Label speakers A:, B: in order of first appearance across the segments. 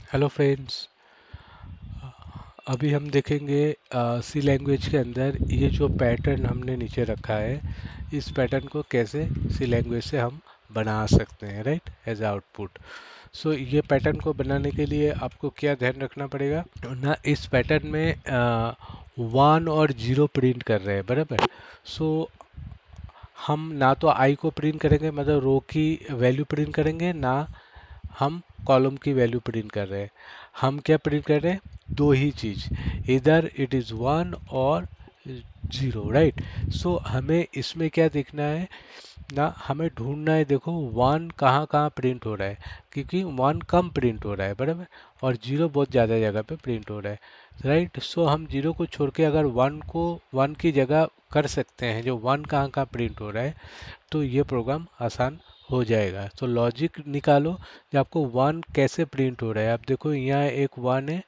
A: Hello friends. अभी हम देखेंगे सी लैंग्वेज के अंदर ये जो पैटर्न हमने नीचे रखा है, इस पैटर्न को कैसे सी लैंग्वेज से हम बना सकते हैं, राइट, एज आउटपुट। सो ये पैटर्न को बनाने के लिए आपको क्या ध्यान रखना पड़ेगा ना, इस पैटर्न में 1 और 0 प्रिंट कर रहे हैं, बराबर। सो हम ना तो आई को प्रिंट करेंगे, मतलब रो की वैल्यू प्रिंट करेंगे, ना हम कॉलम की वैल्यू प्रिंट कर रहे हैं। हम क्या प्रिंट कर रहे हैं? दो ही चीज, इधर इट इज 1 और 0, राइट। सो हमें इसमें क्या देखना है ना, हमें ढूंढना है, देखो 1 कहाँ कहाँ प्रिंट हो रहा है, क्योंकि 1 कम प्रिंट हो रहा है, बराबर, और 0 बहुत ज़्यादा जगह पे प्रिंट हो रहा है, राइट। सो हम 0 को छोड़ के अगर 1 को 1 की जगह कर सकते हैं, जो 1 कहाँ कहाँ प्रिंट हो रहा है, तो ये प्रोग्राम आसान हो जाएगा। तो लॉजिक निकालो कि आपको 1 कैसे प्रिंट हो रहा है। आप देखो यहाँ एक 1 है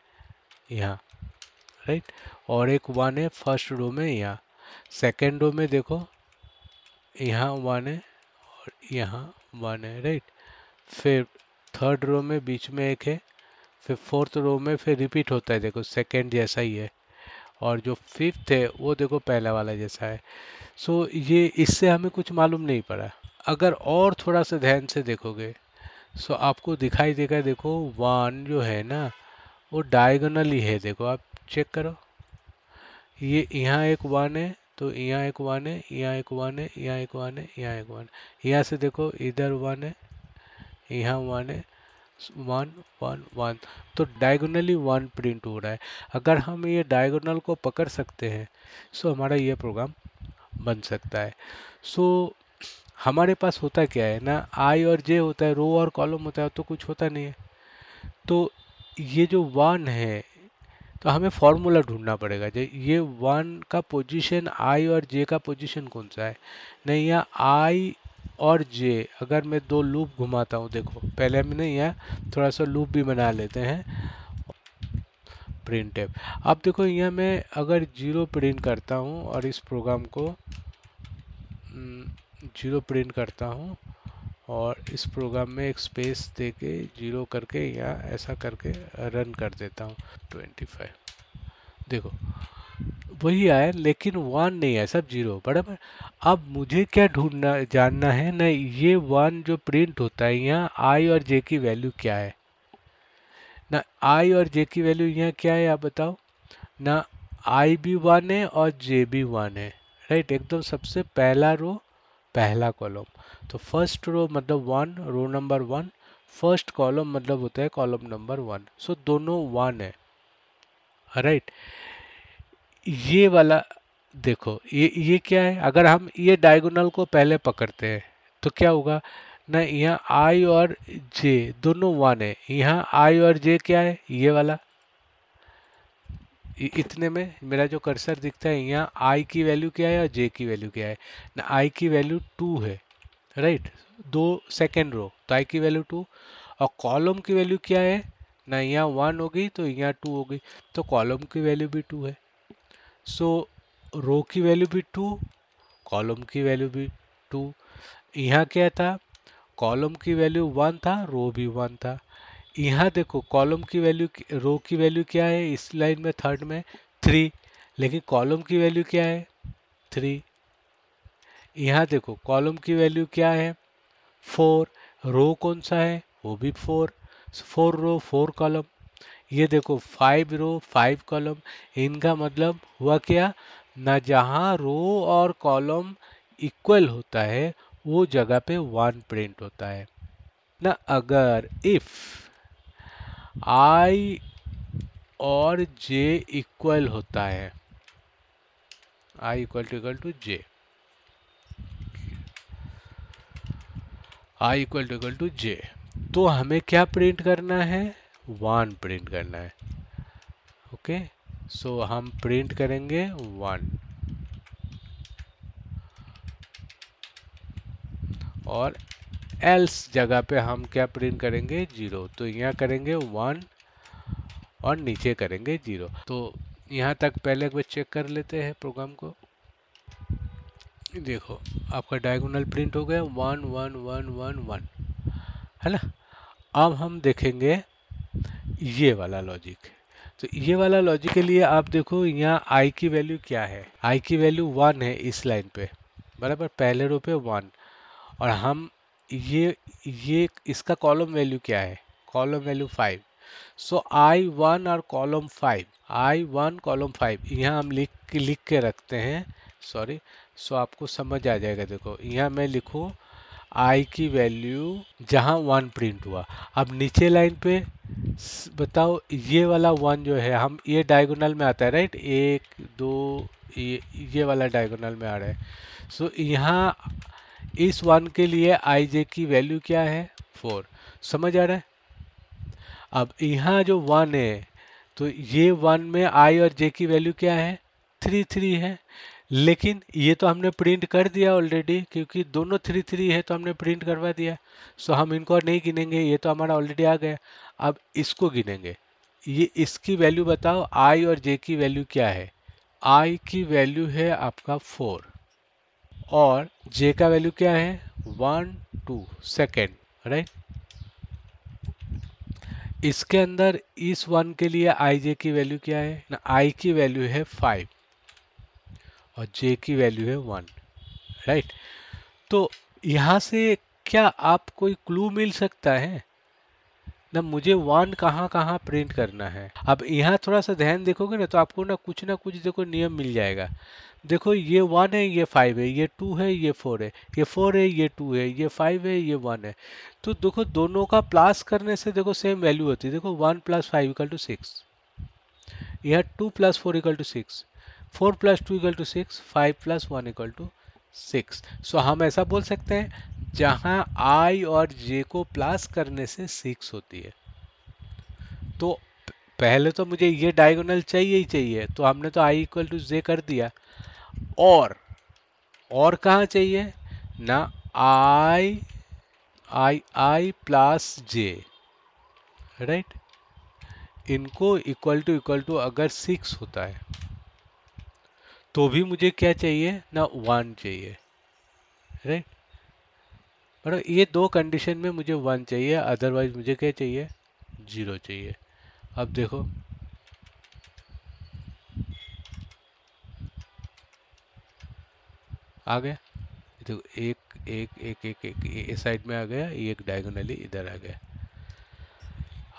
A: यहाँ, राइट, और एक 1 है फर्स्ट रो में यहाँ, सेकेंड रो में देखो यहाँ 1 है और यहाँ 1 है, राइट। फिर थर्ड रो में बीच में एक है, फिर फोर्थ रो में फिर रिपीट होता है, देखो सेकेंड जैसा ही है, और जो फिफ्थ है वो देखो पहला वाला जैसा है। सो ये इससे हमें कुछ मालूम नहीं पड़ा। अगर और थोड़ा सा ध्यान से देखोगे सो आपको दिखाई देगा, देखो 1 जो है ना वो डायगोनल ही है, देखो आप चेक करो, ये यहाँ एक 1 है, तो यहाँ एक 1 है, यहाँ एक 1 है, यहाँ एक 1 है, यहाँ एक 1, यहाँ से देखो इधर 1 है, यहाँ 1 है, 1 1 1, तो डायगोनली 1 प्रिंट हो रहा है। अगर हम ये डायगोनल को पकड़ सकते हैं सो हमारा ये प्रोग्राम बन सकता है। सो हमारे पास होता क्या है ना, आई और जे होता है, रो और कॉलम होता है, तो कुछ होता नहीं है। तो ये जो 1 है, तो हमें फॉर्मूला ढूंढना पड़ेगा, जो ये 1 का पोजीशन आई और जे का पोजीशन कौन सा है। नहीं, यहाँ आई और जे अगर मैं दो लूप घुमाता हूँ, देखो पहले हमने यहाँ थोड़ा सा लूप भी बना लेते हैं, प्रिंट टैब। अब देखो यहाँ मैं अगर 0 प्रिंट करता हूँ और इस प्रोग्राम को 0 प्रिंट करता हूँ और इस प्रोग्राम में एक स्पेस दे के 0 करके या ऐसा करके रन कर देता हूँ 25, देखो वही आया, लेकिन 1 नहीं है, सब 0, बराबर। अब मुझे क्या ढूंढना जानना है ना, ये 1 जो प्रिंट होता है यहाँ आई और जे की वैल्यू क्या है ना, आई और जे की वैल्यू यहाँ क्या है आप बताओ ना। आई भी 1 है और जे भी 1 है, राइट, एकदम सबसे पहला रो पहला कॉलम। तो फर्स्ट रो मतलब 1, रो नंबर 1, फर्स्ट कॉलम मतलब होता है कॉलम नंबर 1। सो दोनों 1 है, राइट। ये वाला देखो, ये क्या है, अगर हम ये डायगोनल को पहले पकड़ते हैं तो क्या होगा ना, यहाँ आई और जे दोनों 1 है, यहाँ आई और जे क्या है, ये वाला, इतने में मेरा जो कर्सर दिखता है, यहाँ आई की वैल्यू क्या है और जे की वैल्यू क्या है ना, आई की वैल्यू 2 है, राइट, दो सेकेंड रो, तो आई की वैल्यू 2, और कॉलम की वैल्यू क्या है ना, यहाँ 1 हो गई तो यहाँ 2 हो गई, तो कॉलम की वैल्यू भी 2 है। सो रो की वैल्यू भी 2, कॉलम की वैल्यू भी 2। यहाँ क्या था, कॉलम की वैल्यू 1 था, रो भी 1 था। यहाँ देखो कॉलम की वैल्यू, रो की वैल्यू क्या है इस लाइन में थर्ड में 3, लेकिन कॉलम की वैल्यू क्या है 3। यहाँ देखो कॉलम की वैल्यू क्या है 4, रो कौन सा है वो भी 4, 4 रो 4 कॉलम। ये देखो 5 रो 5 कॉलम। इनका मतलब हुआ क्या ना, जहाँ रो और कॉलम इक्वल होता है वो जगह पे 1 प्रिंट होता है ना। अगर इफ आई और जे इक्वल होता है, I equal to J, I equal to J, तो हमें क्या प्रिंट करना है, 1 प्रिंट करना है। ओके, सो हम प्रिंट करेंगे 1, और एल्स जगह पे हम क्या प्रिंट करेंगे 0, तो यहाँ करेंगे 1 और नीचे करेंगे 0। तो यहाँ तक पहले एक बार चेक कर लेते हैं प्रोग्राम को। देखो आपका डायगोनल प्रिंट हो गया 1 1 1 1 1, है ना। अब हम देखेंगे ये वाला लॉजिक। तो ये वाला लॉजिक के लिए आप देखो यहाँ आई की वैल्यू क्या है, आई की वैल्यू 1 है इस लाइन पे, बराबर, पहले रो पे 1। और हम ये इसका कॉलम वैल्यू क्या है, कॉलम वैल्यू 5। सो आई 1 और कॉलम 5, आई 1 कॉलम 5 यहाँ हम लिख के रखते हैं, सॉरी। सो आपको समझ आ जाएगा। देखो यहाँ मैं लिखूँ आई की वैल्यू जहाँ 1 प्रिंट हुआ। अब नीचे लाइन पे बताओ, ये वाला 1 जो है, हम ये डायगोनल में आता है राइट, 1 2, ये वाला डायगोनल में आ रहा है। सो यहाँ इस 1 के लिए आई जे की वैल्यू क्या है, 4। समझ आ रहा है। अब यहाँ जो 1 है, तो ये 1 में आई और जे की वैल्यू क्या है, 3 3 है। लेकिन ये तो हमने प्रिंट कर दिया ऑलरेडी, क्योंकि दोनों 3 3 है तो हमने प्रिंट करवा दिया। सो हम इनको और नहीं गिनेंगे, ये तो हमारा ऑलरेडी आ गया। अब इसको गिनेंगे। ये इसकी वैल्यू बताओ, आई और जे की वैल्यू क्या है। आई की वैल्यू है आपका 4 और जे का वैल्यू क्या है, 1 2 सेकेंड, राइट। इसके अंदर इस 1 के लिए आई जे की वैल्यू क्या है ना, आई की वैल्यू है 5 और जे की वैल्यू है 1, राइट। तो यहाँ से क्या आप कोई क्लू मिल सकता है ना, मुझे 1 कहाँ कहाँ प्रिंट करना है। अब यहाँ थोड़ा सा ध्यान देखोगे ना कुछ ना कुछ देखो नियम मिल जाएगा। देखो ये 1 है, ये 5 है, ये 2 है, ये 4 है, ये 4 है, ये 2 है, ये 5 है, ये 1 है। तो देखो दोनों का प्लस करने से देखो सेम वैल्यू होती है। देखो 1 + 5 = 6, यह 2 + 4 = 6, 4 + 2 = 6, 5 + 1 = 6। सो हम ऐसा बोल सकते हैं जहां आई और जे को प्लस करने से 6 होती है। तो पहले तो मुझे ये डायगोनल चाहिए ही चाहिए, तो हमने तो आई इक्वल टू जे कर दिया। और कहाँ चाहिए ना, आई आई आई प्लस जे, राइट। इनको इक्वल टू अगर 6 होता है तो भी मुझे क्या चाहिए ना, 1 चाहिए, राइट। पर ये दो कंडीशन में मुझे 1 चाहिए, अदरवाइज मुझे क्या चाहिए, 0 चाहिए। अब देखो आ गया। देखो एक एक एक एक एक इस साइड में आ गया, ये एक डायगोनली इधर आ गया।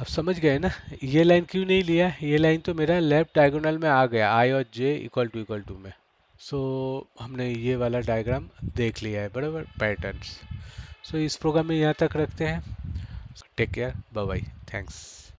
A: अब समझ गए ना, ये लाइन क्यों नहीं लिया, ये लाइन तो मेरा लेफ्ट डायगोनल में आ गया, आई और जे इक्वल टू में। सो हमने ये वाला डायग्राम देख लिया है, बराबर, पैटर्न्स। सो इस प्रोग्राम में यहाँ तक रखते हैं। Take care, bye bye, thanks.